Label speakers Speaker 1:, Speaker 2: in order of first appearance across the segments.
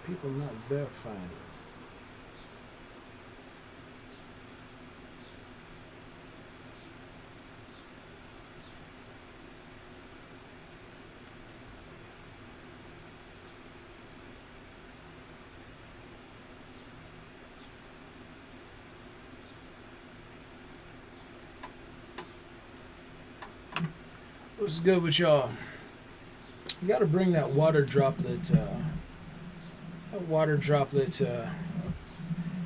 Speaker 1: People not verifying. What's good with y'all? You got to bring that water droplet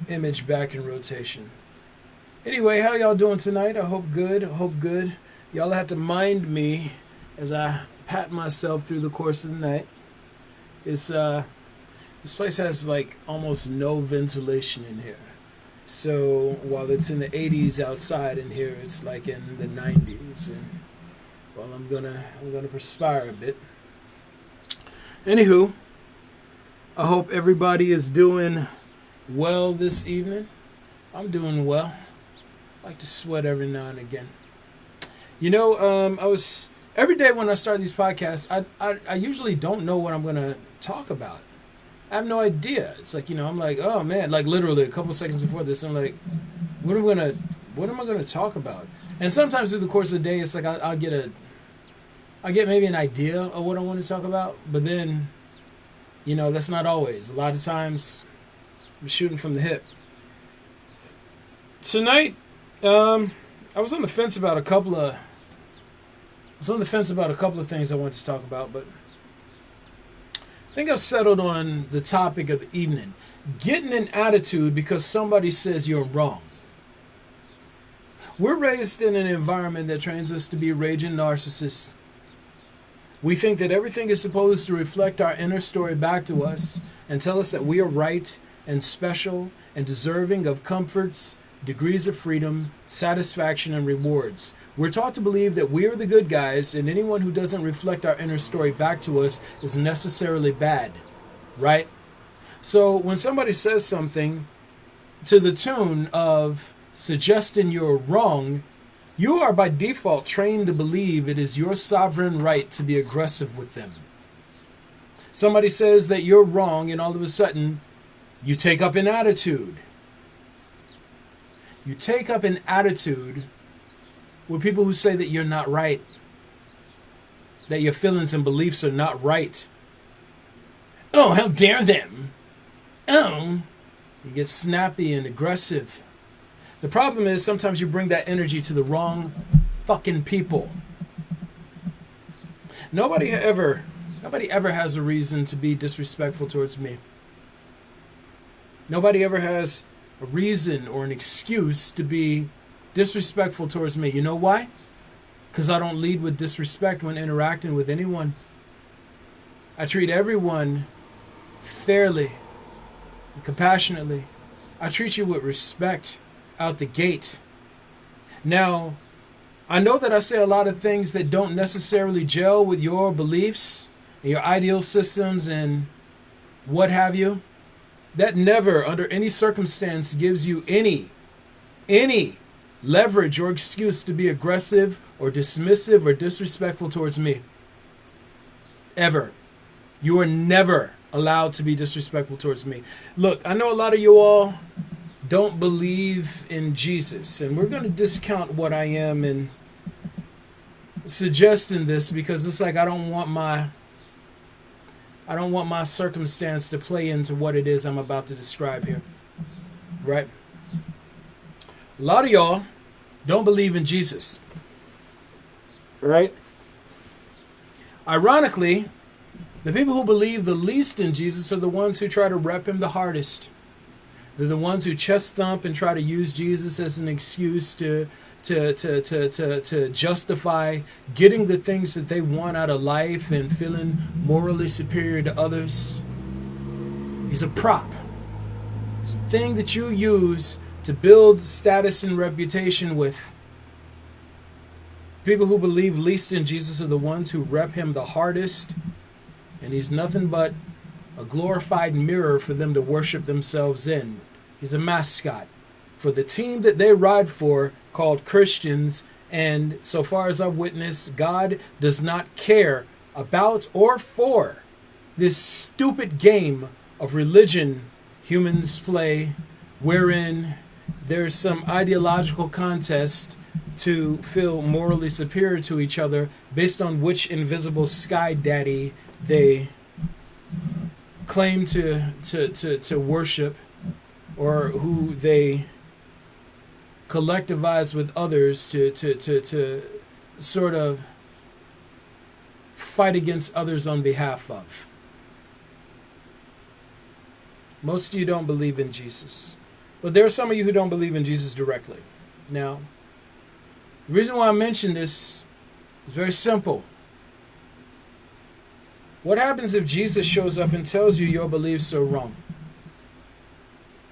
Speaker 1: image back in rotation. Anyway, how y'all doing tonight? I hope good. I hope good. Y'all have to mind me as I pat myself through the course of the night. It's this place has like almost no ventilation in here. So while it's in the 80s outside, in here it's like in the 90s, and well, I'm gonna perspire a bit. Anywho, I hope everybody is doing well this evening. I'm doing well. I like to sweat every now and again. You know, I was every day when I start these podcasts, I usually don't know what I'm gonna talk about. I have no idea. It's like, I'm like, oh man, like literally a couple seconds before this, I'm like, what am I gonna talk about? And sometimes through the course of the day, it's like I'll get maybe an idea of what I want to talk about, but then, that's not always. A lot of times, I'm shooting from the hip. Tonight, I was on the fence about a couple of things I wanted to talk about, but I think I've settled on the topic of the evening: getting an attitude because somebody says you're wrong. We're raised in an environment that trains us to be raging narcissists. We think that everything is supposed to reflect our inner story back to us and tell us that we are right and special and deserving of comforts, degrees of freedom, satisfaction, and rewards. We're taught to believe that we are the good guys, and anyone who doesn't reflect our inner story back to us is necessarily bad, right? So when somebody says something to the tune of suggesting you're wrong, you are by default trained to believe it is your sovereign right to be aggressive with them. Somebody says that you're wrong, and all of a sudden, you take up an attitude. You take up an attitude with people who say that you're not right, that your feelings and beliefs are not right. Oh, how dare them! Oh, you get snappy and aggressive. The problem is sometimes you bring that energy to the wrong fucking people. Nobody ever has a reason to be disrespectful towards me. Nobody ever has a reason or an excuse to be disrespectful towards me. You know why? Because I don't lead with disrespect when interacting with anyone. I treat everyone fairly and compassionately. I treat you with respect out the gate. Now, I know that I say a lot of things that don't necessarily gel with your beliefs and your ideal systems and what have you. That never, under any circumstance, gives you any leverage or excuse to be aggressive or dismissive or disrespectful towards me. Ever. You are never allowed to be disrespectful towards me. Look, I know a lot of you all don't believe in Jesus, and we're going to discount what I am in suggesting this, because it's like I don't want my circumstance to play into what it is I'm about to describe here. Right? A lot of y'all don't believe in Jesus. Right? Ironically, the people who believe the least in Jesus are the ones who try to rep him the hardest. They're the ones who chest thump and try to use Jesus as an excuse to justify getting the things that they want out of life and feeling morally superior to others. He's a prop. It's a thing that you use to build status and reputation with. People who believe least in Jesus are the ones who rep him the hardest, and he's nothing but a glorified mirror for them to worship themselves in. He's a mascot for the team that they ride for, called Christians, and so far as I've witnessed, God does not care about or for this stupid game of religion humans play, wherein there's some ideological contest to feel morally superior to each other based on which invisible sky daddy they claim to worship, or who they collectivize with others to sort of fight against others on behalf of. Most of you don't believe in Jesus. But there are some of you who don't believe in Jesus directly. Now, the reason why I mention this is very simple. What happens if Jesus shows up and tells you your beliefs are wrong?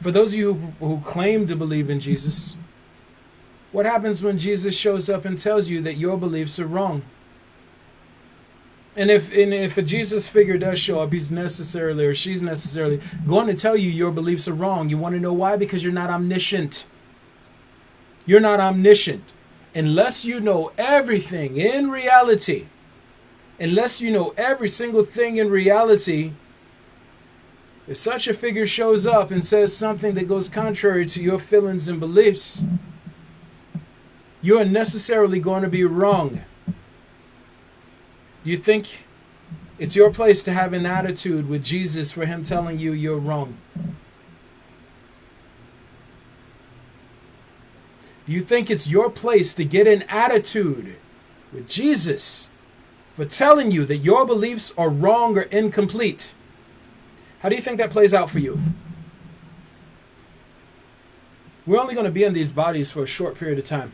Speaker 1: For those of you who claim to believe in Jesus, what happens when Jesus shows up and tells you that your beliefs are wrong? And if a Jesus figure does show up, he's necessarily, or she's necessarily, going to tell you your beliefs are wrong. You want to know why? Because you're not omniscient. You're not omniscient. Unless you know everything in reality, unless you know every single thing in reality, if such a figure shows up and says something that goes contrary to your feelings and beliefs, you are necessarily going to be wrong. Do you think it's your place to have an attitude with Jesus for him telling you you're wrong? Do you think it's your place to get an attitude with Jesus for telling you that your beliefs are wrong or incomplete? How do you think that plays out for you? We're only going to be in these bodies for a short period of time.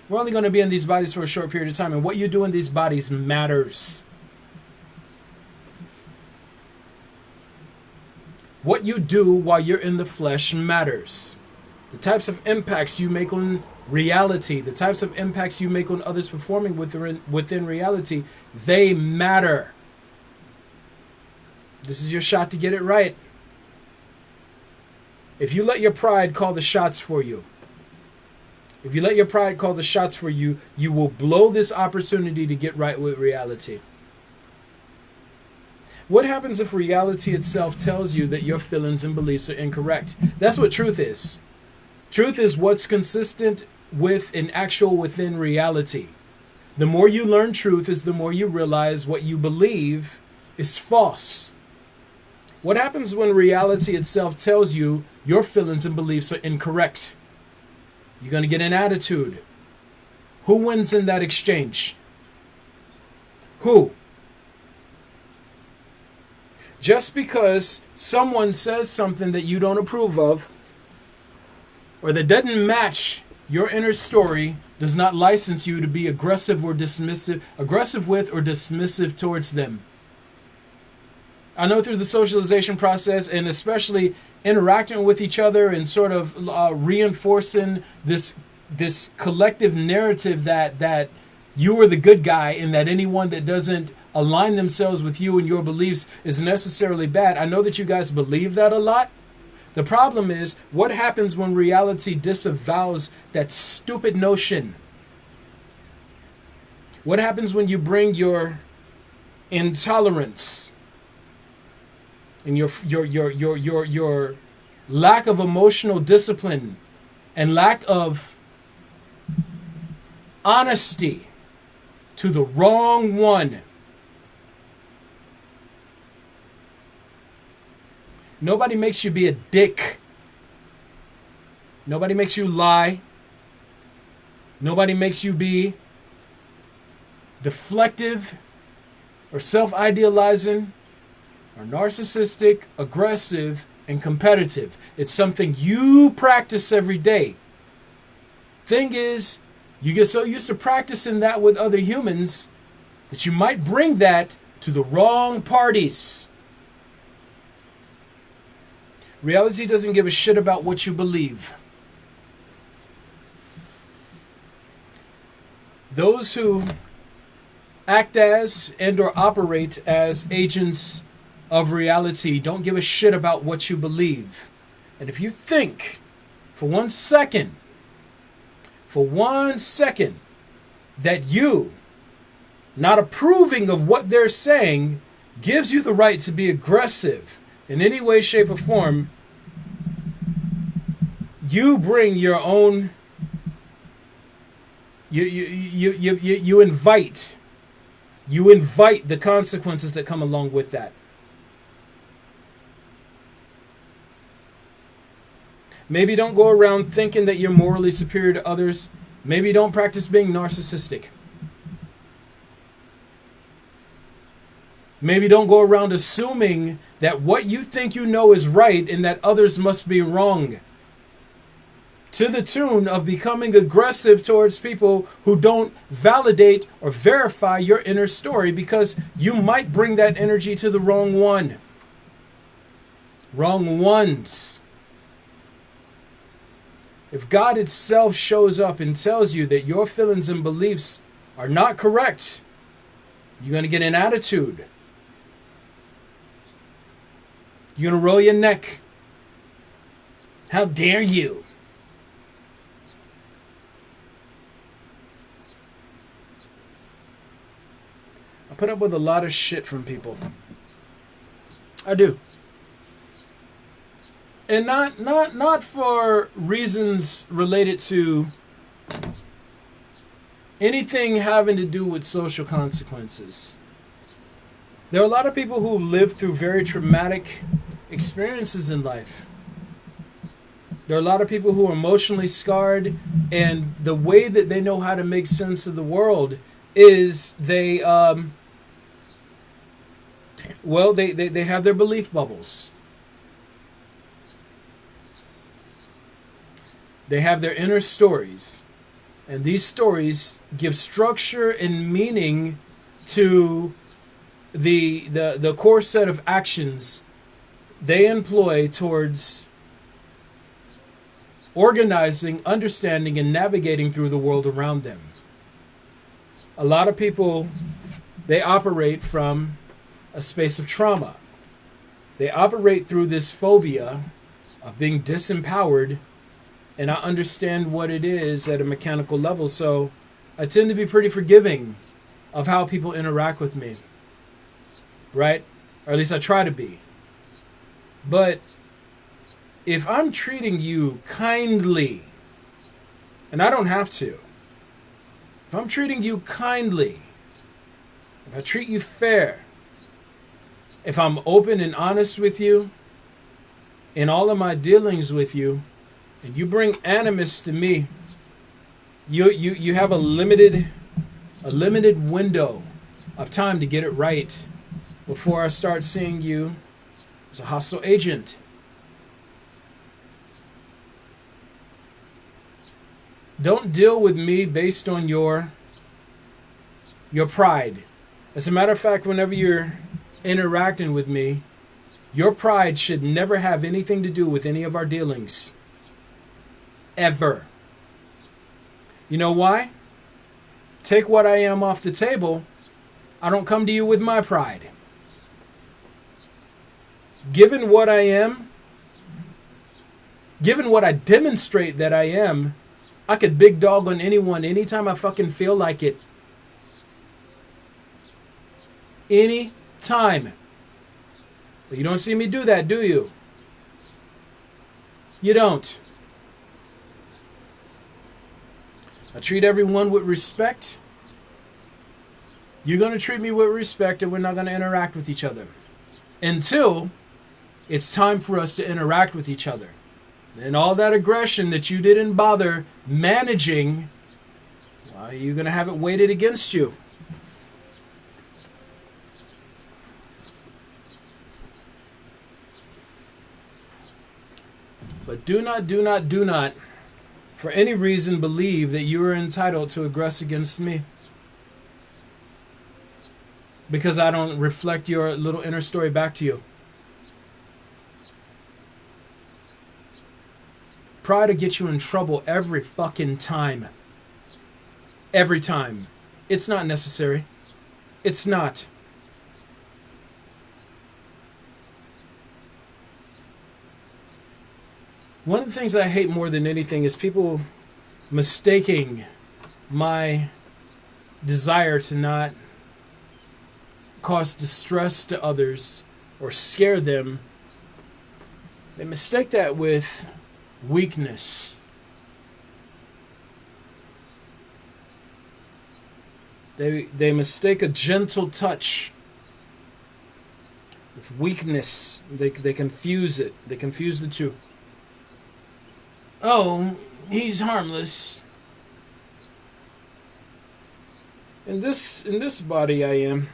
Speaker 1: We're only going to be in these bodies for a short period of time, and what you do in these bodies matters. What you do while you're in the flesh matters. The types of impacts you make on reality, the types of impacts you make on others performing within reality, they matter. This is your shot to get it right. If you let your pride call the shots for you, if you let your pride call the shots for you, you will blow this opportunity to get right with reality. What happens if reality itself tells you that your feelings and beliefs are incorrect? That's what truth is. Truth is what's consistent with and actual within reality. The more you learn truth is the more you realize what you believe is false. What happens when reality itself tells you your feelings and beliefs are incorrect? You're going to get an attitude. Who wins in that exchange? Who? Just because someone says something that you don't approve of, or that doesn't match your inner story, does not license you to be aggressive or dismissive, aggressive with or dismissive towards them. I know through the socialization process, and especially interacting with each other and sort of reinforcing this collective narrative that you are the good guy and that anyone that doesn't align themselves with you and your beliefs is necessarily bad. I know that you guys believe that a lot. The problem is, what happens when reality disavows that stupid notion? What happens when you bring your intolerance and your lack of emotional discipline and lack of honesty to the wrong one? Nobody makes you be a dick. Nobody makes you lie. Nobody makes you be deflective or self-idealizing or narcissistic, aggressive, and competitive. It's something you practice every day. Thing is, you get so used to practicing that with other humans that you might bring that to the wrong parties. Reality doesn't give a shit about what you believe. Those who act as and or operate as agents of reality don't give a shit about what you believe. And if you think for 1 second, that you not approving of what they're saying gives you the right to be aggressive, in any way, shape, or form, you bring your own. You invite the consequences that come along with that. Maybe don't go around thinking that you're morally superior to others. Maybe don't practice being narcissistic. Maybe don't go around assuming that what you think you know is right and that others must be wrong. To the tune of becoming aggressive towards people who don't validate or verify your inner story, because you might bring that energy to the wrong one. Wrong ones. If God itself shows up and tells you that your feelings and beliefs are not correct, you're going to get an attitude. You're going to roll your neck. How dare you? I put up with a lot of shit from people. I do. And not for reasons related to anything having to do with social consequences. There are a lot of people who live through very traumatic experiences in life. There are a lot of people who are emotionally scarred, and the way that they know how to make sense of the world is they have their belief bubbles. They have their inner stories, and these stories give structure and meaning to the core set of actions they employ towards organizing, understanding, and navigating through the world around them. A lot of people, they operate from a space of trauma. They operate through this phobia of being disempowered, and I understand what it is at a mechanical level, so I tend to be pretty forgiving of how people interact with me, right? Or at least I try to be. But if I'm treating you kindly, and I don't have to, if I'm treating you kindly, if I treat you fair, if I'm open and honest with you in all of my dealings with you, and you bring animus to me, you have a limited window of time to get it right before I start seeing you as a hostile agent. Don't deal with me based on your pride. As a matter of fact, whenever you're interacting with me, your pride should never have anything to do with any of our dealings. Ever. You know why? Take what I am off the table. I don't come to you with my pride. Given what I am, given what I demonstrate that I am, I could big dog on anyone anytime I fucking feel like it. Any time. But you don't see me do that, do you? You don't. I treat everyone with respect. You're going to treat me with respect, and we're not going to interact with each other until it's time for us to interact with each other. And all that aggression that you didn't bother managing, well, you're going to have it weighted against you. But do not, for any reason, believe that you are entitled to aggress against me. Because I don't reflect your little inner story back to you. Pride will get you in trouble every fucking time. Every time. It's not necessary. It's not. One of the things I hate more than anything is people mistaking my desire to not cause distress to others or scare them They mistake that with weakness. They mistake a gentle touch with weakness. They confuse it. They confuse the two. Oh, he's harmless. In this body I am.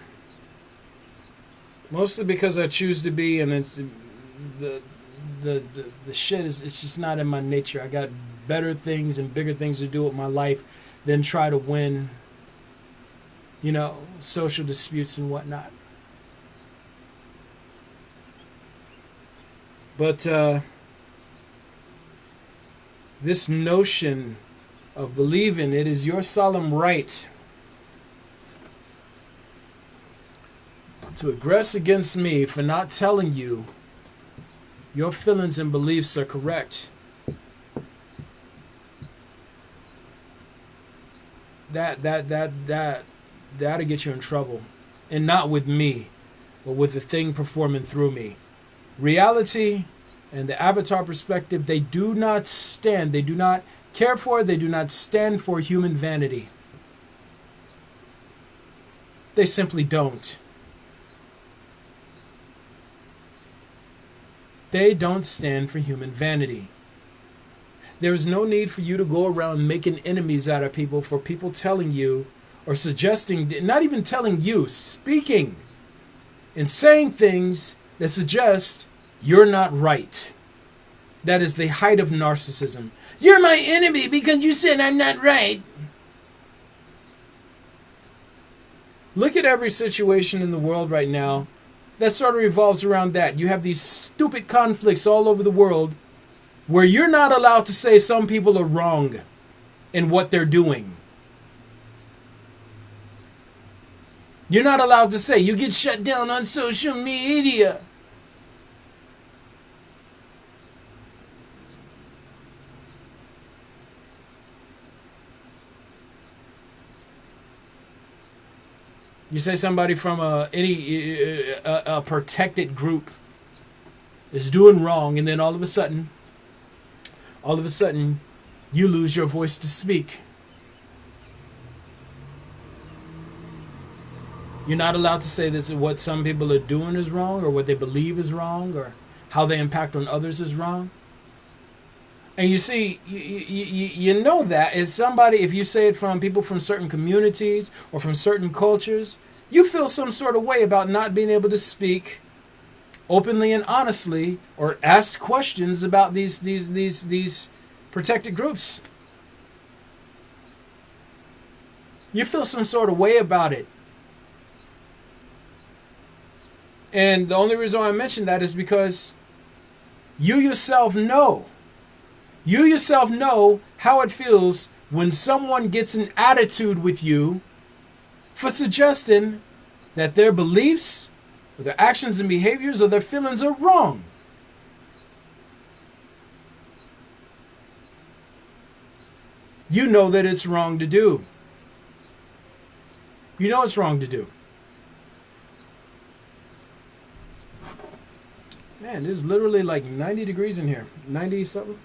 Speaker 1: Mostly because I choose to be, and it's the shit is, it's just not in my nature. I got better things and bigger things to do with my life than try to win, social disputes and whatnot. But this notion of believing it is your solemn right to aggress against me for not telling you your feelings and beliefs are correct. That'll get you in trouble. And not with me, but with the thing performing through me. Reality and the avatar perspective, they do not care for, they do not stand for human vanity. They simply don't. They don't stand for human vanity. There is no need for you to go around making enemies out of people for people telling you or suggesting, not even telling you, speaking and saying things that suggest you're not right. That is the height of narcissism. You're my enemy because you said I'm not right. Look at every situation in the world right now that sort of revolves around that. You have these stupid conflicts all over the world where you're not allowed to say some people are wrong in what they're doing. You're not allowed to say. You get shut down on social media. You say somebody from a protected group is doing wrong, and then all of a sudden, you lose your voice to speak. You're not allowed to say this is what some people are doing is wrong, or what they believe is wrong, or how they impact on others is wrong. And you see, you know that as somebody, if you say it from people from certain communities or from certain cultures, you feel some sort of way about not being able to speak openly and honestly or ask questions about these protected groups. You feel some sort of way about it. And the only reason I mention that is because you yourself know. You yourself know how it feels when someone gets an attitude with you for suggesting that their beliefs or their actions and behaviors or their feelings are wrong. You know that it's wrong to do. You know it's wrong to do. Man, it's literally like 90 degrees in here. 90 something.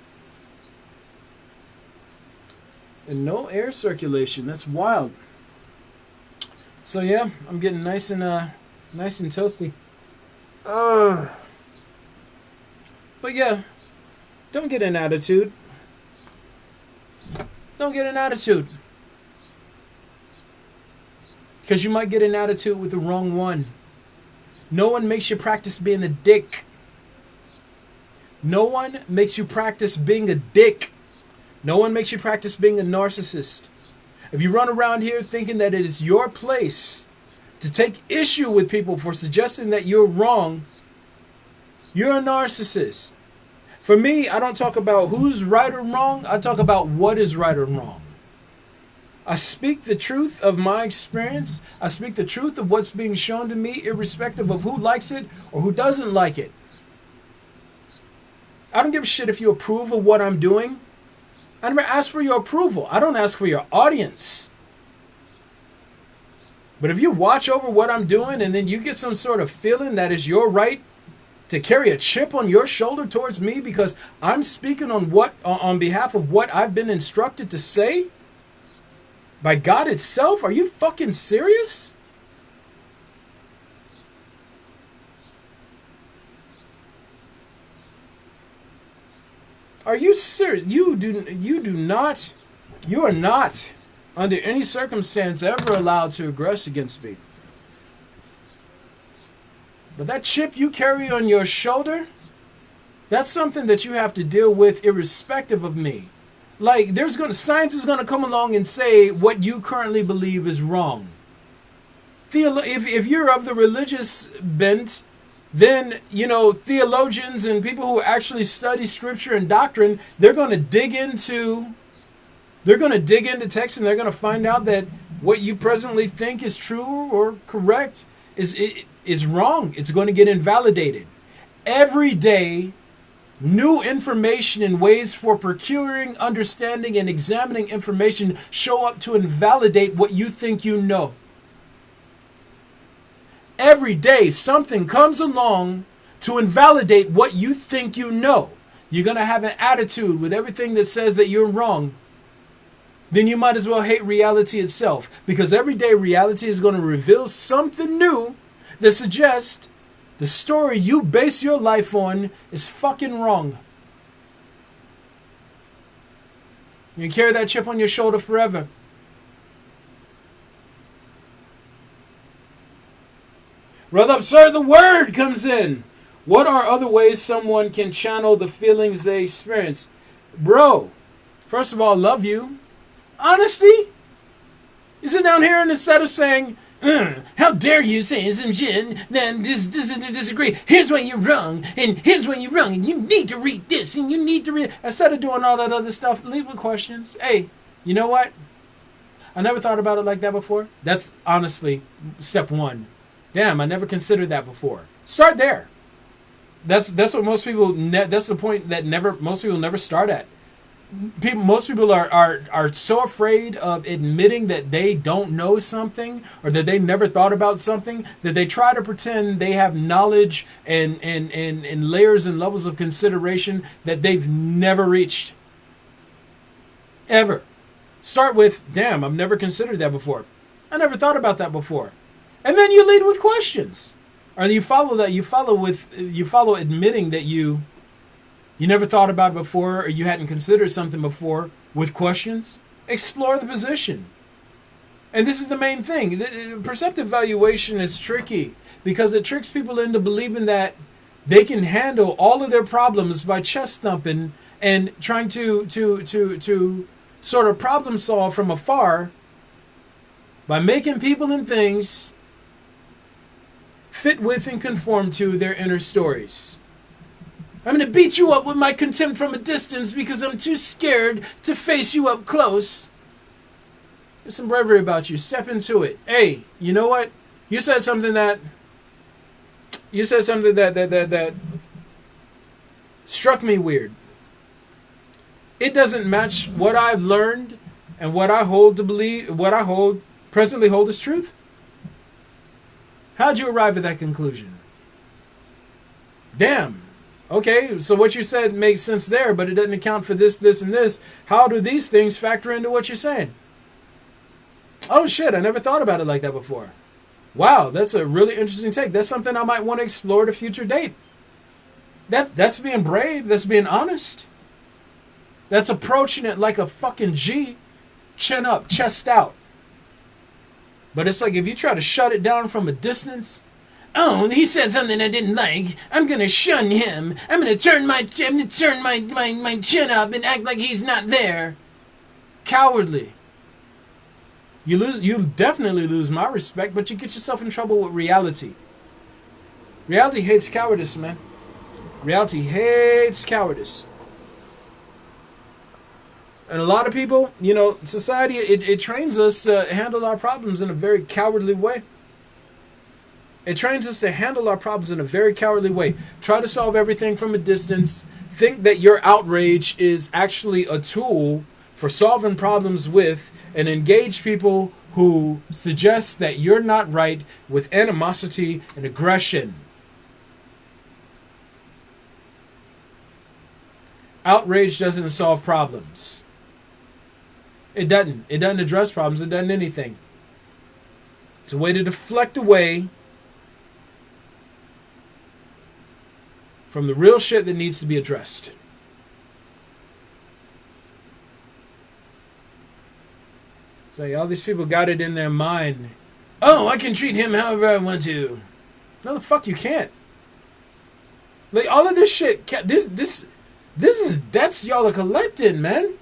Speaker 1: And no air circulation. That's wild. So yeah, I'm getting nice and toasty. But yeah, don't get an attitude. Don't get an attitude. Because you might get an attitude with the wrong one. No one makes you practice being a dick. No one makes you practice being a dick. No one makes you practice being a narcissist. If you run around here thinking that it is your place to take issue with people for suggesting that you're wrong, you're a narcissist. For me, I don't talk about who's right or wrong. I talk about what is right or wrong. I speak the truth of my experience. I speak the truth of what's being shown to me, irrespective of who likes it or who doesn't like it. I don't give a shit if you approve of what I'm doing. I never ask for your approval. I don't ask for your audience. But if you watch over what I'm doing and then you get some sort of feeling that is your right To carry a chip on your shoulder towards me because I'm speaking on behalf of what I've been instructed to say by God itself? Are you fucking serious? Are you serious? You are not under any circumstance ever allowed to aggress against me. But that chip you carry on your shoulder, that's something that you have to deal with irrespective of me. Like, science is gonna come along and say what you currently believe is wrong. If you're of the religious bent, then, theologians and people who actually study scripture and doctrine, they're gonna dig into text, and they're gonna find out that what you presently think is true or correct is wrong. It's going to get invalidated. Every day, new information and ways for procuring, understanding, and examining information show up to invalidate what you think you know. Every day, something comes along to invalidate what you think you know. You're going to have an attitude with everything that says that you're wrong. Then you might as well hate reality itself, because every day reality is going to reveal something new that suggests the story you base your life on is fucking wrong. You can carry that chip on your shoulder forever. Rather absurd, the word comes in. What are other ways someone can channel the feelings they experience? Bro, first of all, love you. Honesty. You sit down here and instead of saying, how dare you say some shit, then disagree. Here's why you're wrong, and here's why you're wrong, and you need to read this, and you need to read. Instead of doing all that other stuff, leave with questions. Hey, you know what? I never thought about it like that before. That's honestly step one. Damn, I never considered that before. Start there. That's what most people. That's the point that most people never start at. Most people are so afraid of admitting that they don't know something or that they never thought about something that they try to pretend they have knowledge and layers and levels of consideration that they've never reached. Ever. Start with, damn, I've never considered that before. I never thought about that before. And then you lead with questions. Or you follow admitting that you never thought about it before, or you hadn't considered something before, with questions. Explore the position. And this is the main thing. Perceptive valuation is tricky because it tricks people into believing that they can handle all of their problems by chest thumping and trying to sort of problem solve from afar by making people and things fit with and conform to their inner stories. I'm going to beat you up with my contempt from a distance because I'm too scared to face you up close. There's some bravery about you. Step into it. Hey, you know what? You said something that struck me weird. It doesn't match what I've learned and what I presently hold as truth. How'd you arrive at that conclusion? Damn. Okay, so what you said makes sense there, but it doesn't account for this, this, and this. How do these things factor into what you're saying? Oh shit, I never thought about it like that before. Wow, that's a really interesting take. That's something I might want to explore at a future date. That's being brave. That's being honest. That's approaching it like a fucking G. Chin up, chest out. But it's like if you try to shut it down from a distance, oh, he said something I didn't like. I'm gonna shun him. I'm gonna turn my chin up and act like he's not there. Cowardly. You definitely lose my respect, but you get yourself in trouble with reality. Reality hates cowardice, man. Reality hates cowardice. And a lot of people, society, it trains us to handle our problems in a very cowardly way. It trains us to handle our problems in a very cowardly way. Try to solve everything from a distance. Think that your outrage is actually a tool for solving problems with, and engage people who suggest that you're not right with animosity and aggression. Outrage doesn't solve problems. It doesn't. It doesn't address problems. It doesn't anything. It's a way to deflect away from the real shit that needs to be addressed. It's like all these people got it in their mind. Oh, I can treat him however I want to. No, the fuck you can't. Like all of this shit. This is debts y'all are collecting, man.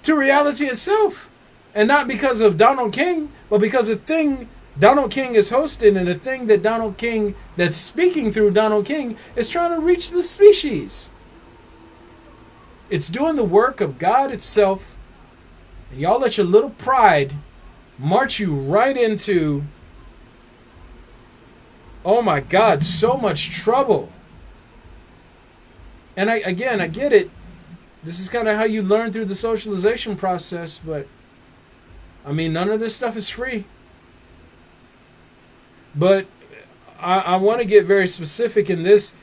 Speaker 1: To reality itself, and not because of Donald King, but because a thing Donald King is hosting and a thing that Donald King that's speaking through Donald King is trying to reach the species. It's doing the work of God itself. And y'all let your little pride march you right into, oh my God, so much trouble. And I get it. This is kind of how you learn through the socialization process, but I mean, none of this stuff is free. But I want to get very specific in this.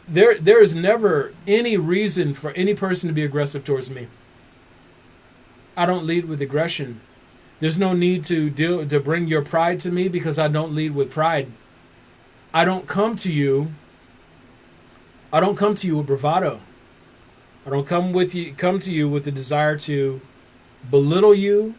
Speaker 1: There is never any reason for any person to be aggressive towards me. I don't lead with aggression. There's no need to bring your pride to me because I don't lead with pride. I don't come to you with bravado. I don't come to you with the desire to belittle you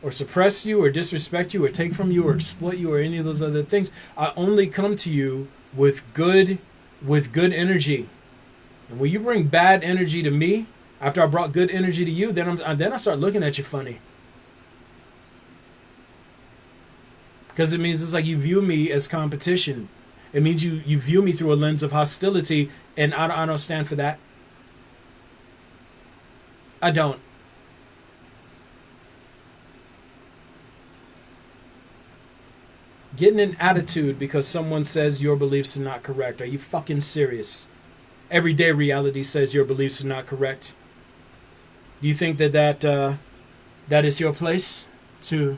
Speaker 1: or suppress you or disrespect you or take from you or exploit you or any of those other things. I only come to you with good energy. And when you bring bad energy to me, after I brought good energy to you, then I start looking at you funny. Because it means it's like you view me as competition. It means you view me through a lens of hostility, and I don't stand for that. I don't. Getting an attitude because someone says your beliefs are not correct. Are you fucking serious? Everyday reality says your beliefs are not correct. Do you think that is your place to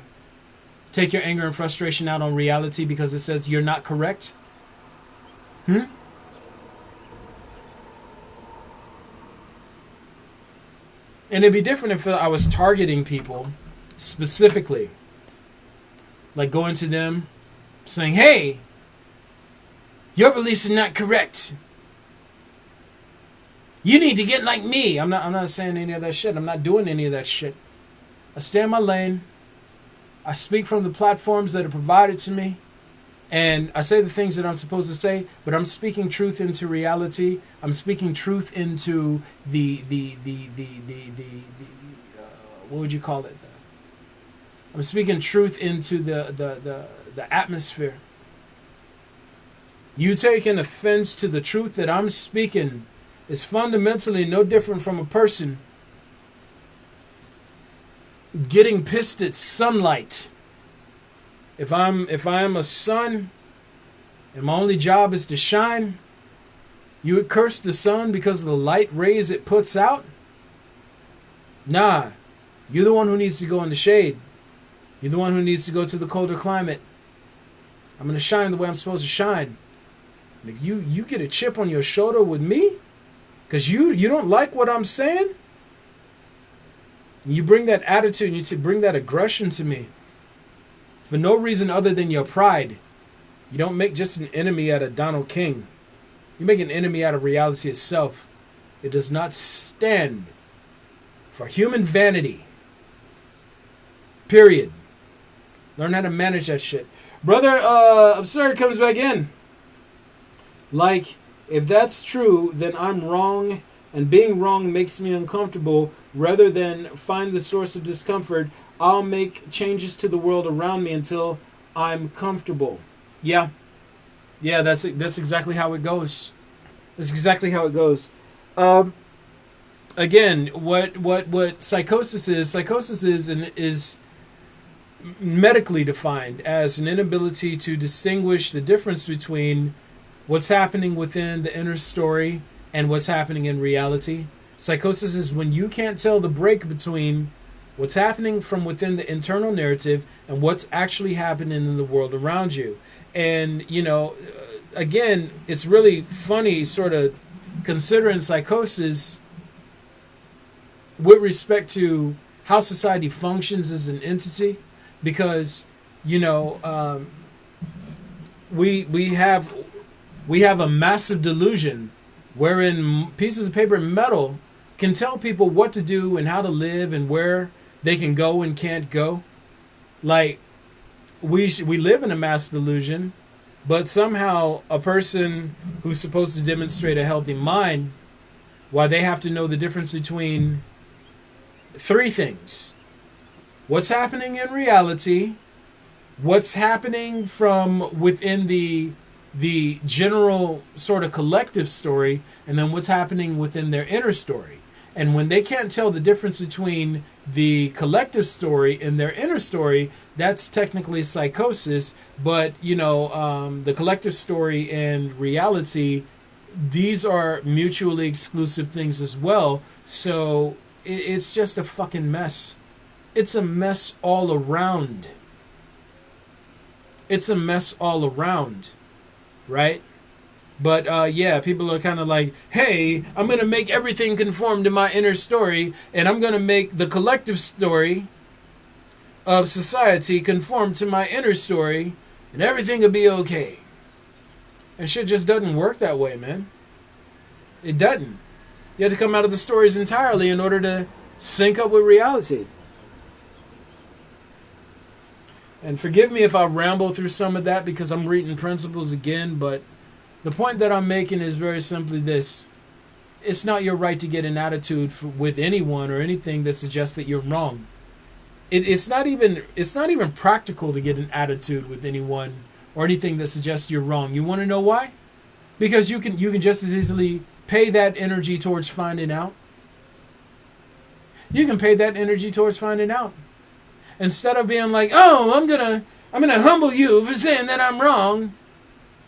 Speaker 1: take your anger and frustration out on reality because it says you're not correct? And it'd be different if I was targeting people specifically. Like going to them saying, hey, your beliefs are not correct. You need to get like me. I'm not saying any of that shit. I'm not doing any of that shit. I stay in my lane. I speak from the platforms that are provided to me. And I say the things that I'm supposed to say, but I'm speaking truth into reality. I'm speaking truth into the what would you call it? I'm speaking truth into the atmosphere. You taking offense to the truth that I'm speaking is fundamentally no different from a person getting pissed at sunlight. If I am a sun and my only job is to shine, you would curse the sun because of the light rays it puts out? Nah, you're the one who needs to go in the shade. You're the one who needs to go to the colder climate. I'm going to shine the way I'm supposed to shine. And if you get a chip on your shoulder with me because you don't like what I'm saying, you bring that attitude and you bring that aggression to me for no reason other than your pride. You don't make just an enemy out of Donald King. You make an enemy out of reality itself. It does not stand for human vanity. Period. Learn how to manage that shit. Brother Absurd comes back in. Like, if that's true, then I'm wrong, and being wrong makes me uncomfortable. Rather than find the source of discomfort, I'll make changes to the world around me until I'm comfortable. Yeah, that's exactly how it goes. That's exactly how it goes. Again, what psychosis is medically defined as an inability to distinguish the difference between what's happening within the inner story and what's happening in reality. Psychosis is when you can't tell the break between what's happening from within the internal narrative and what's actually happening in the world around you. And, again, it's really funny sort of considering psychosis with respect to how society functions as an entity, because you know we have a massive delusion wherein pieces of paper and metal can tell people what to do and how to live and where they can go and can't go. Like we live in a mass delusion, but somehow a person who's supposed to demonstrate a healthy mind, why they have to know the difference between three things: what's happening in reality, what's happening from within the general sort of collective story, and then what's happening within their inner story. And when they can't tell the difference between the collective story and their inner story, that's technically psychosis. But you know, the collective story and reality, these are mutually exclusive things as well. So it's just a fucking mess. It's a mess all around. It's a mess all around, right? But yeah, people are kind of like, hey, I'm going to make everything conform to my inner story, and I'm going to make the collective story of society conform to my inner story, and everything will be okay. And shit just doesn't work that way, man. It doesn't. You have to come out of the stories entirely in order to sync up with reality. And forgive me if I ramble through some of that because I'm reading principles again, but the point that I'm making is very simply this. It's not your right to get an attitude with anyone or anything that suggests that you're wrong. It's not even practical to get an attitude with anyone or anything that suggests you're wrong. You want to know why? Because you can just as easily pay that energy towards finding out. You can pay that energy towards finding out. Instead of being like, oh, I'm gonna humble you for saying that I'm wrong.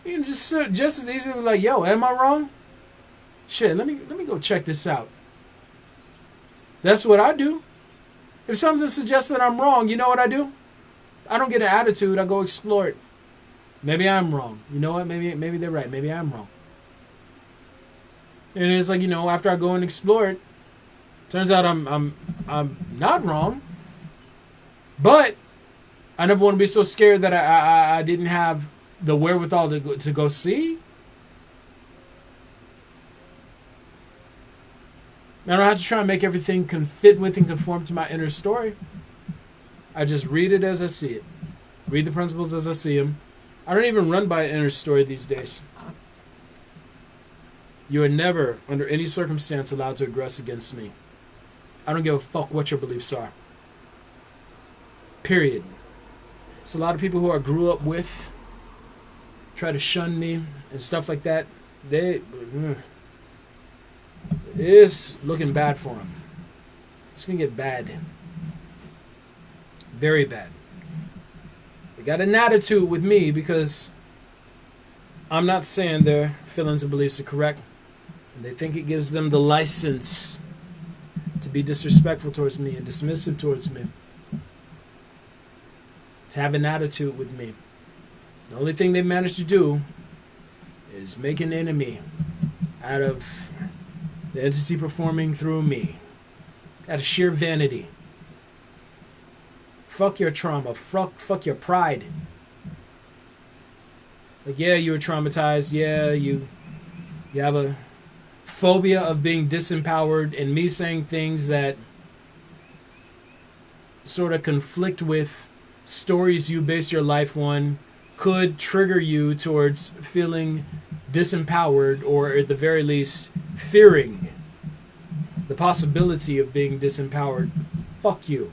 Speaker 1: You can just as easily be like, yo, am I wrong? Shit, let me go check this out. That's what I do. If something suggests that I'm wrong, you know what I do? I don't get an attitude. I go explore it. Maybe I'm wrong. You know what? Maybe they're right. Maybe I'm wrong. And it's like, you know, after I go and explore it, turns out I'm not wrong. But I never want to be so scared that I didn't have the wherewithal to go see. I don't have to try and make everything fit with and conform to my inner story. I just read it as I see it. Read the principles as I see them. I don't even run by an inner story these days. You are never, under any circumstance, allowed to aggress against me. I don't give a fuck what your beliefs are. Period. It's a lot of people who I grew up with try to shun me and stuff like that. It's looking bad for them. It's going to get bad. Very bad. They got an attitude with me because I'm not saying their feelings and beliefs are correct. And they think it gives them the license to be disrespectful towards me and dismissive towards me. To have an attitude with me. The only thing they managed to do is make an enemy out of the entity performing through me. Out of sheer vanity. Fuck your trauma. Fuck your pride. Like, yeah, you were traumatized. Yeah, you have a phobia of being disempowered, and me saying things that sort of conflict with stories you base your life on could trigger you towards feeling disempowered, or at the very least fearing the possibility of being disempowered. Fuck you.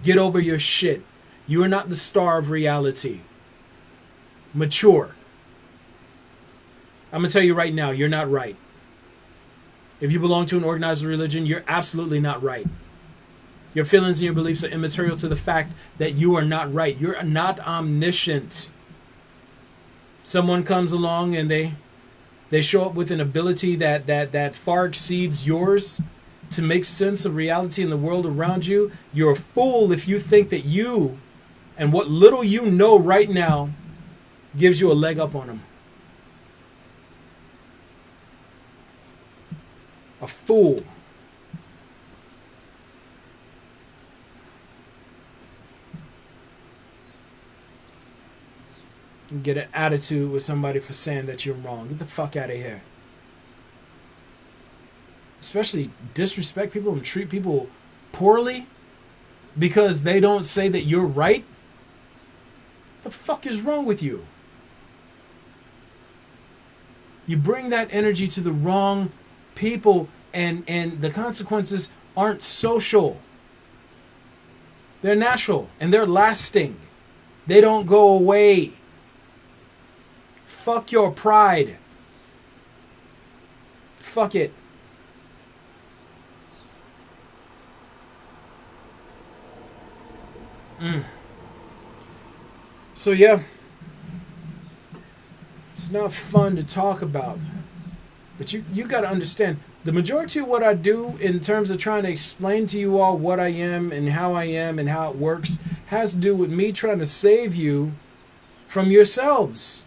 Speaker 1: Get over your shit. You are not the star of reality. Mature. I'm going to tell you right now, you're not right. If you belong to an organized religion, you're absolutely not right. Your feelings and your beliefs are immaterial to the fact that you are not right. You're not omniscient. Someone comes along and they show up with an ability that far exceeds yours to make sense of reality in the world around you. You're a fool if you think that you and what little you know right now gives you a leg up on them. A fool. You get an attitude with somebody for saying that you're wrong. Get the fuck out of here. Especially disrespect people and treat people poorly because they don't say that you're right. The fuck is wrong with you? You bring that energy to the wrong people, and the consequences aren't social. They're natural and they're lasting. They don't go away. Fuck your pride. Fuck it. So yeah, it's not fun to talk about, but you got to understand the majority of what I do in terms of trying to explain to you all what I am and how it works has to do with me trying to save you from yourselves.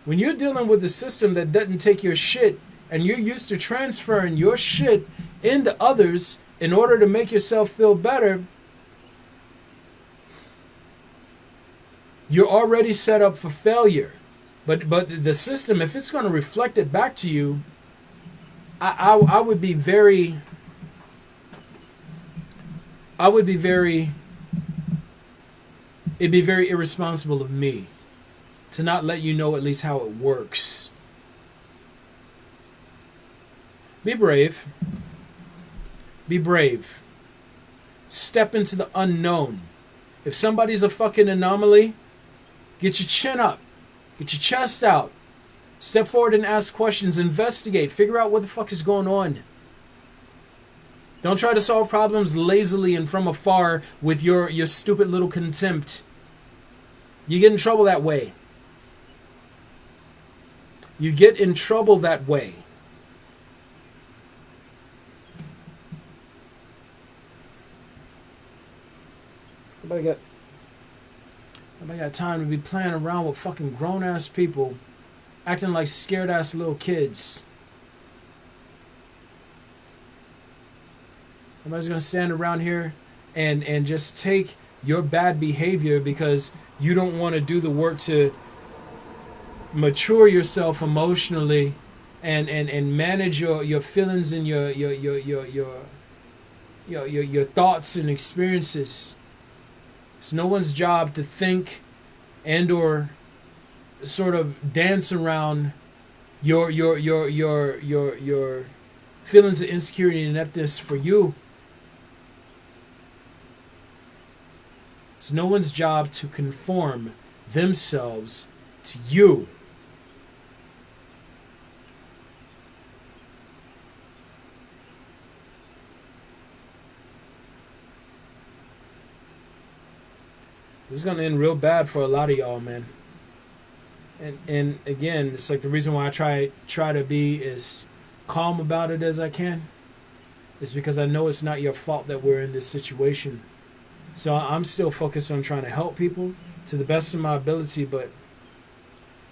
Speaker 1: When you're dealing with a system that doesn't take your shit and you're used to transferring your shit into others in order to make yourself feel better, you're already set up for failure. But the system, if it's going to reflect it back to you, I would be very it'd be very irresponsible of me to not let you know at least how it works. Be brave. Be brave. Step into the unknown. If somebody's a fucking anomaly, get your chin up. Get your chest out. Step forward and ask questions. Investigate. Figure out what the fuck is going on. Don't try to solve problems lazily and from afar with your stupid little contempt. You get in trouble that way. You get in trouble that way. Nobody got time to be playing around with fucking grown-ass people acting like scared-ass little kids. Nobody's going to stand around here and just take your bad behavior because you don't want to do the work to mature yourself emotionally and manage your feelings and your thoughts and experiences. It's no one's job to think and or sort of dance around your feelings of insecurity and ineptness for you. It's no one's job to conform themselves to you. This is going to end real bad for a lot of y'all, man. And again, it's like the reason why I try to be as calm about it as I can is because I know it's not your fault that we're in this situation. So I'm still focused on trying to help people to the best of my ability, but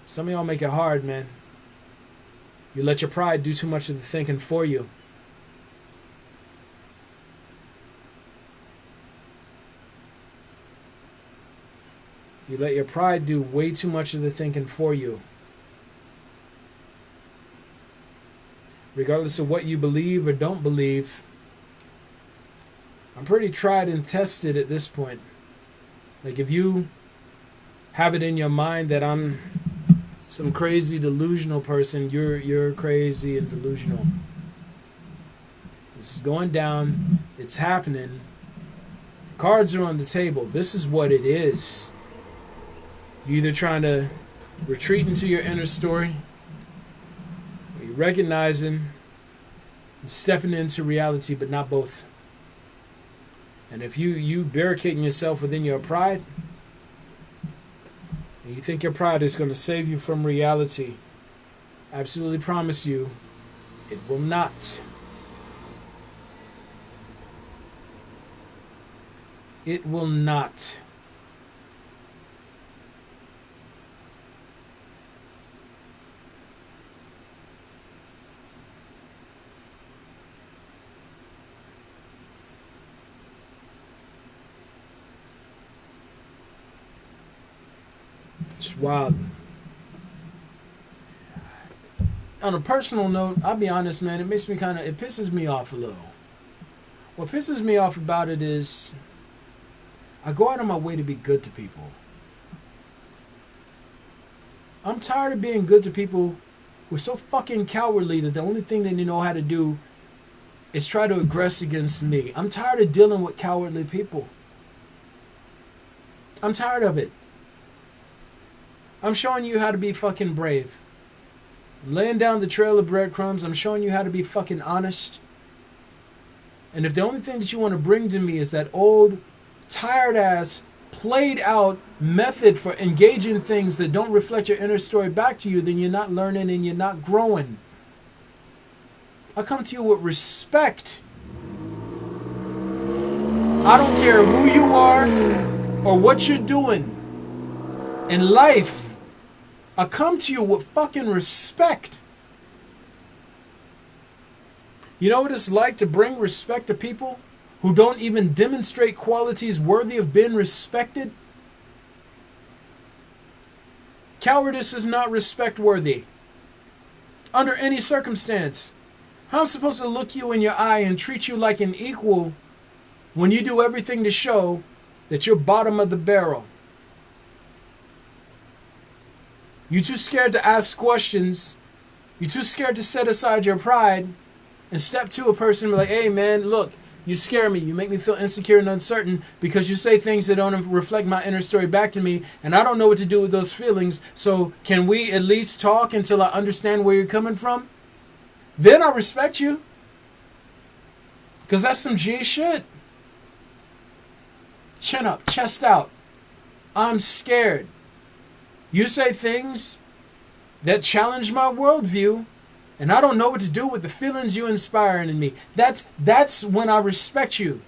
Speaker 1: some of y'all make it hard, man. You let your pride do too much of the thinking for you. You let your pride do way too much of the thinking for you. Regardless of what you believe or don't believe, I'm pretty tried and tested at this point. Like if you have it in your mind that I'm some crazy delusional person, you're crazy and delusional. This is going down. It's happening. The cards are on the table. This is what it is. You're either trying to retreat into your inner story, or you're recognizing and stepping into reality, but not both. And if you barricading yourself within your pride, and you think your pride is going to save you from reality, I absolutely promise you, it will not. It will not. It's wild. On a personal note, I'll be honest, man, it pisses me off a little. What pisses me off about it is I go out of my way to be good to people. I'm tired of being good to people who are so fucking cowardly that the only thing they know how to do is try to aggress against me. I'm tired of dealing with cowardly people. I'm tired of it. I'm showing you how to be fucking brave. I'm laying down the trail of breadcrumbs. I'm showing you how to be fucking honest. And if the only thing that you want to bring to me is that old, tired ass, played out method for engaging things that don't reflect your inner story back to you, then you're not learning and you're not growing. I come to you with respect. I don't care who you are or what you're doing in life. I come to you with fucking respect. You know what it's like to bring respect to people who don't even demonstrate qualities worthy of being respected? Cowardice is not respect worthy. Under any circumstance. How am I supposed to look you in your eye and treat you like an equal when you do everything to show that you're bottom of the barrel? You're too scared to ask questions. You're too scared to set aside your pride and step to a person and be like, hey man, look, you scare me. You make me feel insecure and uncertain because you say things that don't reflect my inner story back to me, and I don't know what to do with those feelings. So can we at least talk until I understand where you're coming from? Then I respect you. Because that's some G shit. Chin up, chest out. I'm scared. You say things that challenge my worldview, and I don't know what to do with the feelings you inspire in me. That's when I respect you.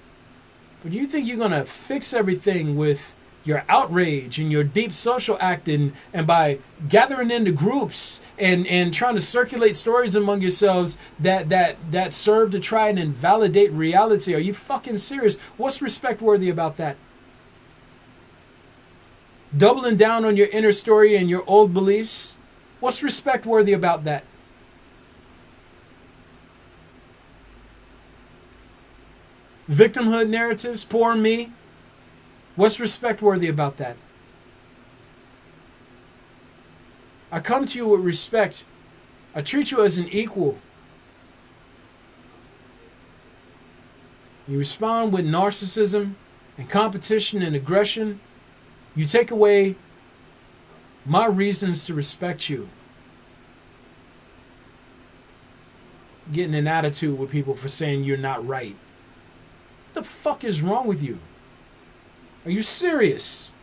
Speaker 1: But you think you're going to fix everything with your outrage and your deep social acting and by gathering into groups and trying to circulate stories among yourselves that serve to try and invalidate reality? Are you fucking serious? What's respect worthy about that? Doubling down on your inner story and your old beliefs? What's respect worthy about that? Victimhood narratives, poor me. What's respect worthy about that? I come to you with respect. I treat you as an equal. You respond with narcissism and competition and aggression. You take away my reasons to respect you. Getting an attitude with people for saying you're not right. What the fuck is wrong with you? Are you serious?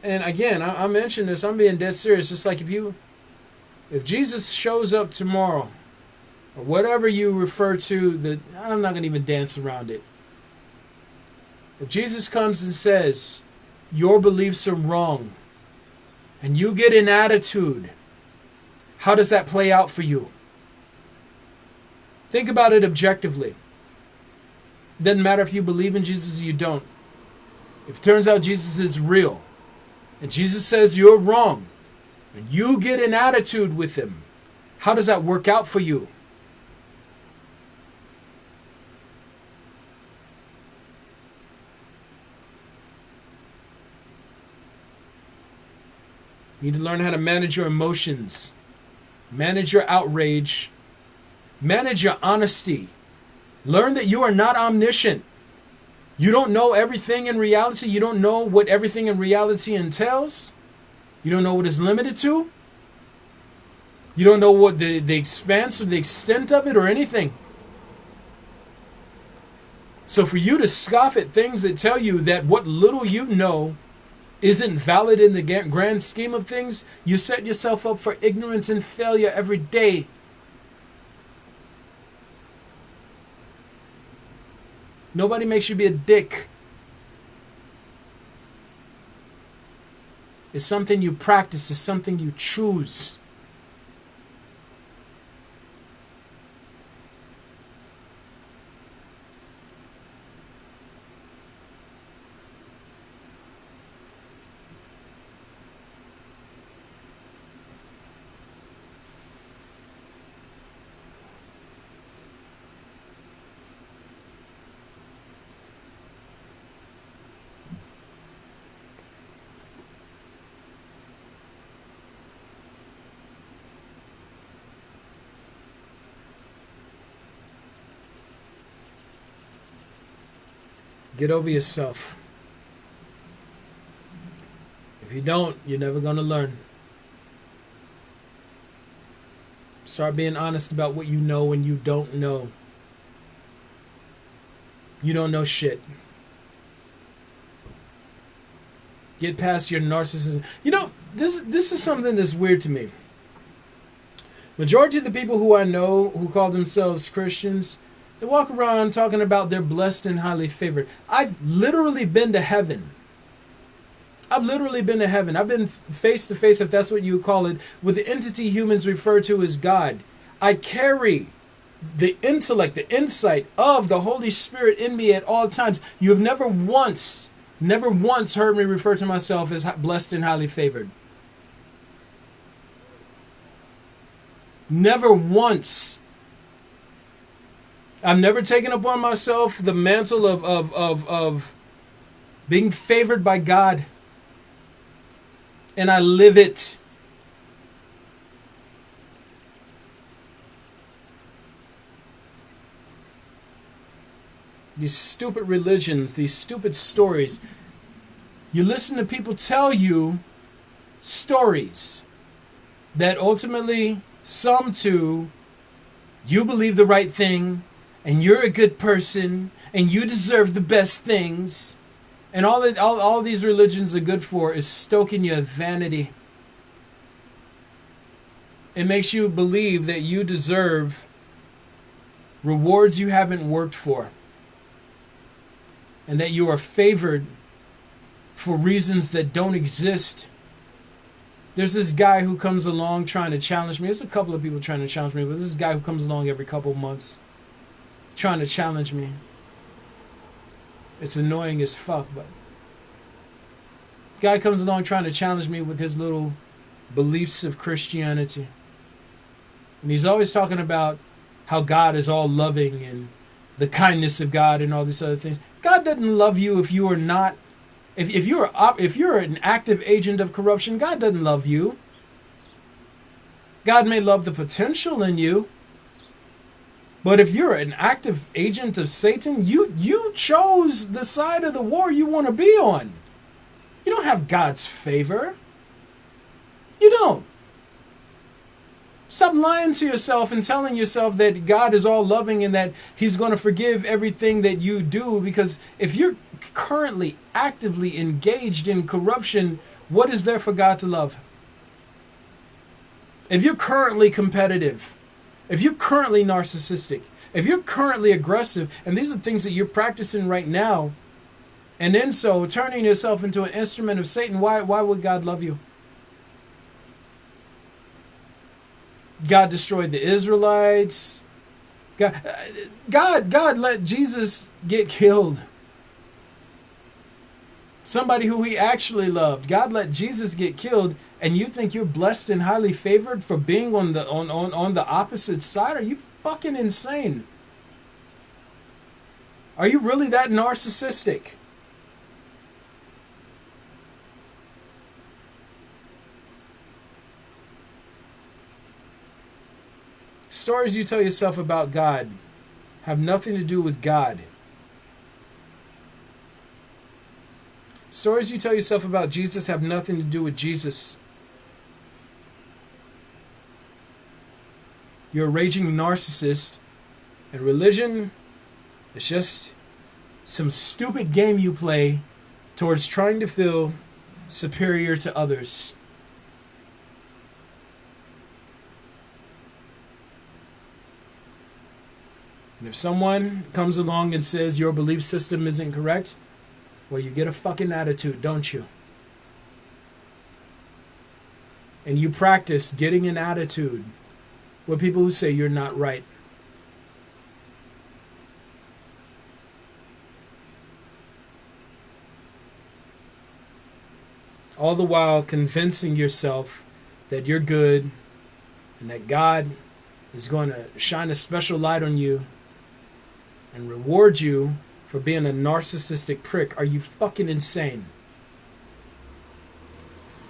Speaker 1: And again, I mentioned this, I'm being dead serious. It's like if Jesus shows up tomorrow, or whatever you refer to, I'm not going to even dance around it. If Jesus comes and says, your beliefs are wrong, and you get an attitude, how does that play out for you? Think about it objectively. Doesn't matter if you believe in Jesus or you don't. If it turns out Jesus is real, and Jesus says you're wrong, and you get an attitude with him, how does that work out for you? You need to learn how to manage your emotions, manage your outrage, manage your honesty. Learn that you are not omniscient. You don't know everything in reality. You don't know what everything in reality entails. You don't know what it's limited to. You don't know what the expanse or the extent of it or anything. So for you to scoff at things that tell you that what little you know isn't valid in the grand scheme of things, you set yourself up for ignorance and failure every day. Nobody makes you be a dick. It's something you practice. It's something you choose. Get over yourself. If you don't, you're never going to learn. Start being honest about what you know and you don't know. You don't know shit. Get past your narcissism. You know, this is something that's weird to me. Majority of the people who I know who call themselves Christians, they walk around talking about they're blessed and highly favored. I've literally been to heaven. I've literally been to heaven. I've been face to face, if that's what you call it, with the entity humans refer to as God. I carry the intellect, the insight of the Holy Spirit in me at all times. You have never once heard me refer to myself as blessed and highly favored. Never once. I've never taken upon myself the mantle of being favored by God. And I live it. These stupid religions, these stupid stories. You listen to people tell you stories that ultimately sum to you believe the right thing and you're a good person and you deserve the best things. And all these religions are good for is stoking your vanity. It makes you believe that you deserve rewards you haven't worked for. And that you are favored for reasons that don't exist. There's this guy who comes along trying to challenge me. There's a couple of people trying to challenge me, but this is a guy who comes along every couple of months trying to challenge me. It's annoying as fuck, but guy comes along trying to challenge me with his little beliefs of Christianity. And he's always talking about how God is all loving and the kindness of God and all these other things. God doesn't love you if you are not, if you're an active agent of corruption. God doesn't love you. God may love the potential in you. But if you're an active agent of Satan, you chose the side of the war you want to be on. You don't have God's favor. You don't. Stop lying to yourself and telling yourself that God is all loving and that He's going to forgive everything that you do. Because if you're currently actively engaged in corruption, what is there for God to love? If you're currently competitive, if you're currently narcissistic, if you're currently aggressive, and these are things that you're practicing right now, and then so turning yourself into an instrument of Satan, why would God love you? God destroyed the Israelites. God let Jesus get killed. Somebody who He actually loved. God let Jesus get killed, and you think you're blessed and highly favored for being on the opposite side? Are you fucking insane? Are you really that narcissistic? Stories you tell yourself about God have nothing to do with God. Stories you tell yourself about Jesus have nothing to do with Jesus. You're a raging narcissist, and religion is just some stupid game you play towards trying to feel superior to others. And if someone comes along and says your belief system isn't correct, well, you get a fucking attitude, don't you? And you practice getting an attitude with people who say you're not right. All the while convincing yourself that you're good and that God is going to shine a special light on you and reward you for being a narcissistic prick. Are you fucking insane?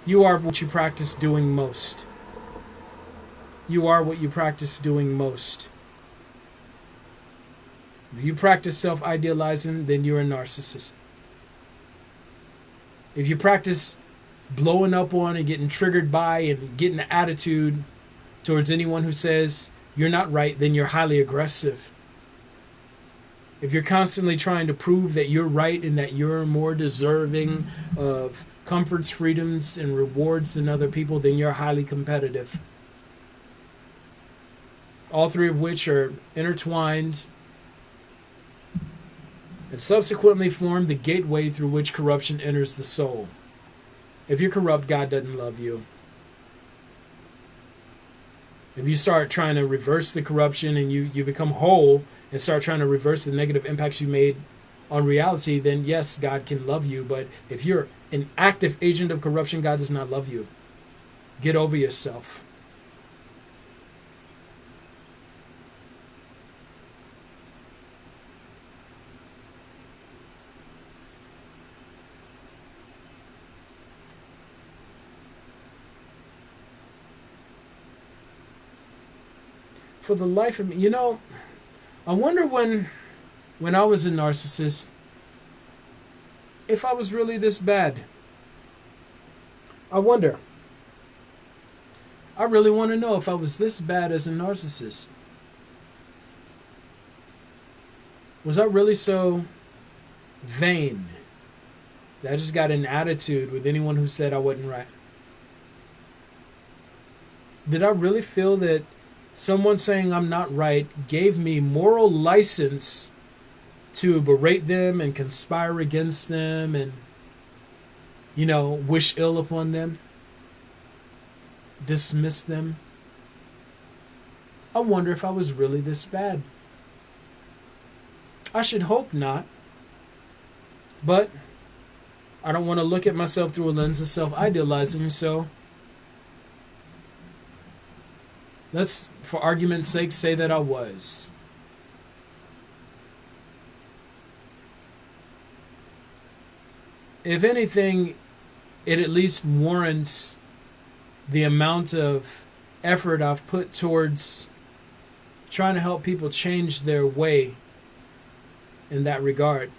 Speaker 1: You are what you practice doing most. You are what you practice doing most. If you practice self-idealizing, then you're a narcissist. If you practice blowing up on and getting triggered by and getting an attitude towards anyone who says you're not right, then you're highly aggressive. If you're constantly trying to prove that you're right and that you're more deserving of comforts, freedoms, and rewards than other people, then you're highly competitive. All three of which are intertwined and subsequently form the gateway through which corruption enters the soul. If you're corrupt, God doesn't love you. If you start trying to reverse the corruption and you become whole and start trying to reverse the negative impacts you made on reality, then yes, God can love you. But if you're an active agent of corruption, God does not love you. Get over yourself. For the life of me, I wonder when I was a narcissist, if I was really this bad. I wonder. I really want to know if I was this bad as a narcissist. Was I really so vain that I just got an attitude with anyone who said I wasn't right? Did I really feel that someone saying I'm not right gave me moral license to berate them and conspire against them and, wish ill upon them, dismiss them? I wonder if I was really this bad. I should hope not. But I don't want to look at myself through a lens of self-idealizing, so let's, for argument's sake, say that I was. If anything, it at least warrants the amount of effort I've put towards trying to help people change their way in that regard.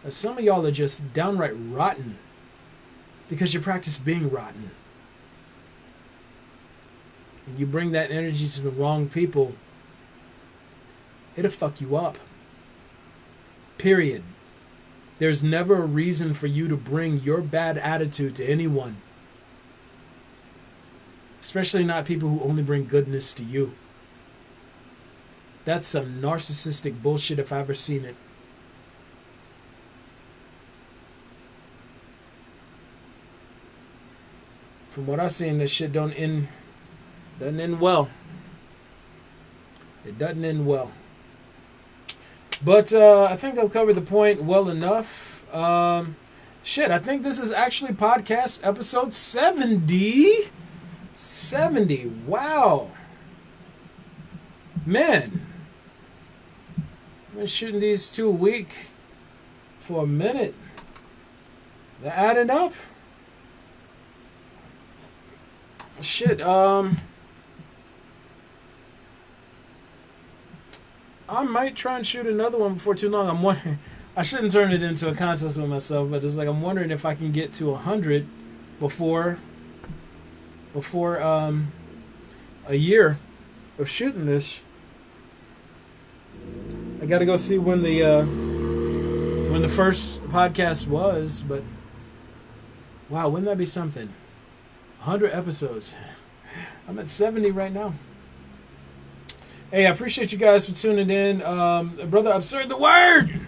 Speaker 1: Some of y'all are just downright rotten because you practice being rotten. And you bring that energy to the wrong people, it'll fuck you up. Period. There's never a reason for you to bring your bad attitude to anyone. Especially not people who only bring goodness to you. That's some narcissistic bullshit if I've ever seen it. From what I've seen, this shit doesn't end well. It doesn't end well. But I think I've covered the point well enough. I think this is actually podcast episode 70. 70. Wow. Man. I've been shooting these 2 a week for a minute. They're adding up. I might try and shoot another one before too long. I'm wondering, I shouldn't turn it into a contest with myself, but it's like I'm wondering if I can get to 100 before a year of shooting this. I got to go see when the first podcast was, but wow, wouldn't that be something? 100 episodes. I'm at 70 right now. Hey, I appreciate you guys for tuning in. Brother, absurd the word!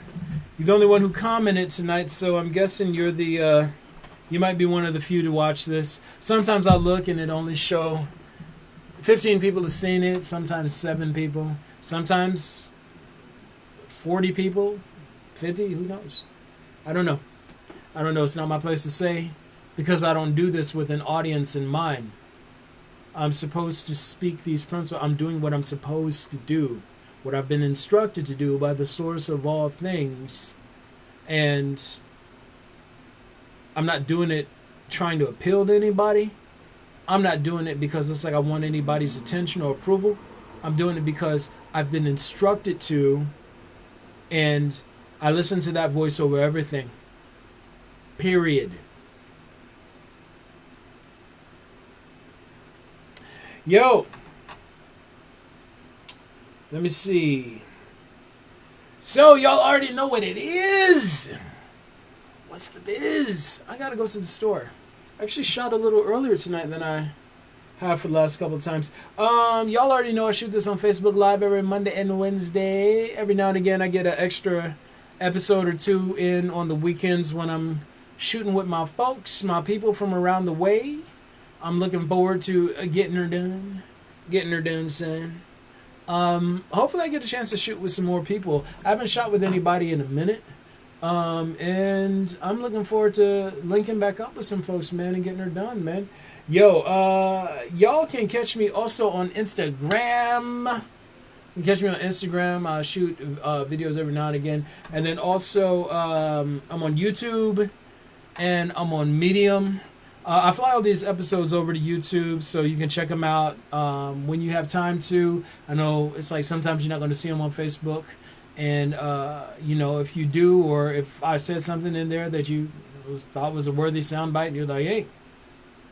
Speaker 1: You're the only one who commented tonight, so I'm guessing you're you might be one of the few to watch this. Sometimes I look and it only show 15 people have seen it, sometimes 7 people, sometimes 40 people, 50, who knows? I don't know. It's not my place to say, because I don't do this with an audience in mind. I'm supposed to speak these principles. I'm doing what I'm supposed to do, what I've been instructed to do by the source of all things. And I'm not doing it trying to appeal to anybody. I'm not doing it because it's like I want anybody's attention or approval. I'm doing it because I've been instructed to, and I listen to that voice over everything. Period. Yo, let me see. So y'all already know what it is. What's the biz? I gotta go to the store. I actually shot a little earlier tonight than I have for the last couple of times. Y'all already know I shoot this on Facebook Live every Monday and Wednesday. Every now and again I get an extra episode or two in on the weekends when I'm shooting with my folks, my people from around the way. I'm looking forward to getting her done. Getting her done, son. Hopefully I get a chance to shoot with some more people. I haven't shot with anybody in a minute. And I'm looking forward to linking back up with some folks, man, and getting her done, man. Yo, y'all can catch me also on Instagram. You can catch me on Instagram. I shoot videos every now and again. And then also I'm on YouTube and I'm on Medium. I fly all these episodes over to YouTube so you can check them out when you have time to. I know it's like sometimes you're not going to see them on Facebook. And, you know, if you do, or if I said something in there that you thought was a worthy soundbite, and you're like, hey,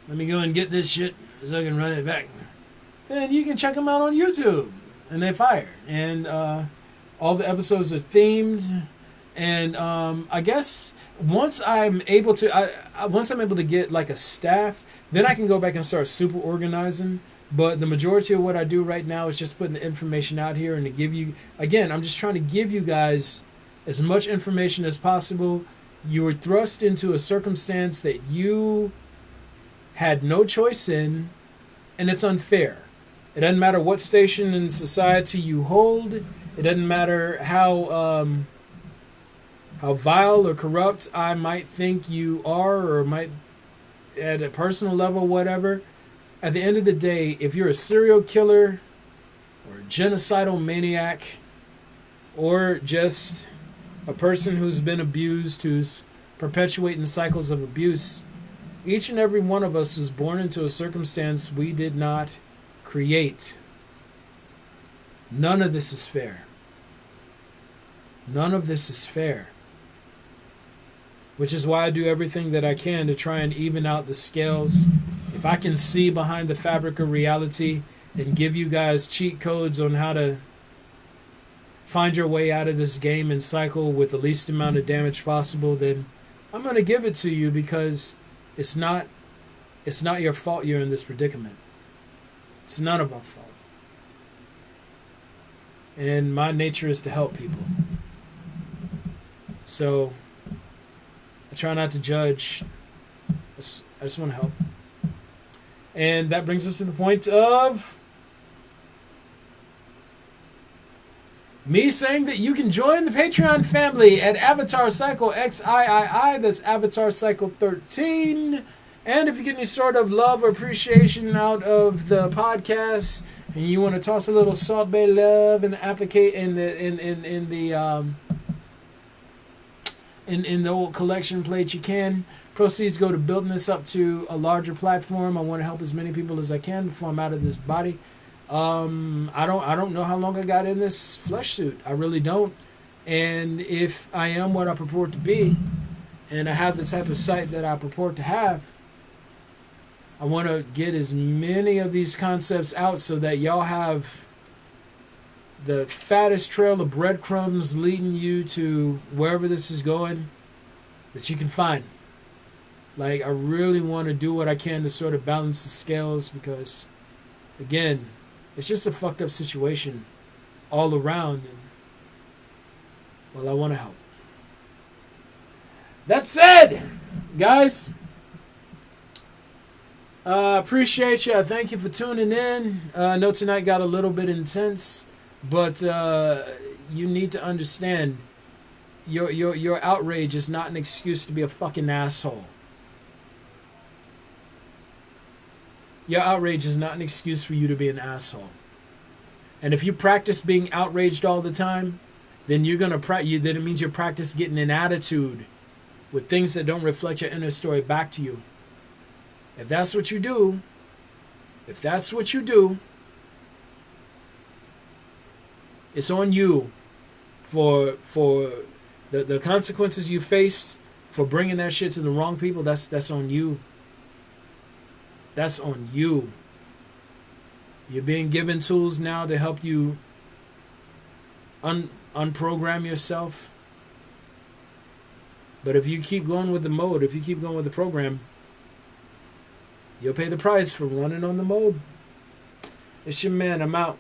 Speaker 1: let me go and get this shit so I can run it back, then you can check them out on YouTube. And they fire. And all the episodes are themed. And I guess once I'm able to get like a staff, then I can go back and start super organizing. But the majority of what I do right now is just putting the information out here and to give you, again, I'm just trying to give you guys as much information as possible. You were thrust into a circumstance that you had no choice in, and it's unfair. It doesn't matter what station in society you hold. It doesn't matter how vile or corrupt I might think you are, or might at a personal level, whatever. At the end of the day, if you're a serial killer or a genocidal maniac or just a person who's been abused, who's perpetuating cycles of abuse, each and every one of us was born into a circumstance we did not create. None of this is fair. None of this is fair. Which is why I do everything that I can to try and even out the scales. If I can see behind the fabric of reality and give you guys cheat codes on how to find your way out of this game and cycle with the least amount of damage possible, then I'm going to give it to you, because it's not your fault you're in this predicament. It's none of our fault. And my nature is to help people. So I try not to judge. I just want to help. And that brings us to the point of me saying that you can join the Patreon family at Avatar Cycle XIII. That's Avatar Cycle 13. And if you get any sort of love or appreciation out of the podcast, and you want to toss a little Salt Bay love in the old collection plate, you can. Proceeds go to building this up to a larger platform. I want to help as many people as I can before I'm out of this body. I don't know how long I got in this flesh suit. I really don't. And if I am what I purport to be, and I have the type of sight that I purport to have, I want to get as many of these concepts out so that y'all have the fattest trail of breadcrumbs leading you to wherever this is going that you can find. Like, I really want to do what I can to sort of balance the scales, because, again, it's just a fucked up situation all around. And, well, I want to help. That said, guys, appreciate you. Thank you for tuning in. I know tonight got a little bit intense, but you need to understand your outrage is not an excuse to be a fucking asshole. Your outrage is not an excuse for you to be an asshole. And if you practice being outraged all the time, then then it means you practice getting an attitude with things that don't reflect your inner story back to you. If that's what you do, If that's what you do, it's on you for the consequences you face for bringing that shit to the wrong people. That's on you. That's on you. You're being given tools now to help you unprogram yourself. But if you keep going with the mode, if you keep going with the program, you'll pay the price for running on the mode. It's your man. I'm out.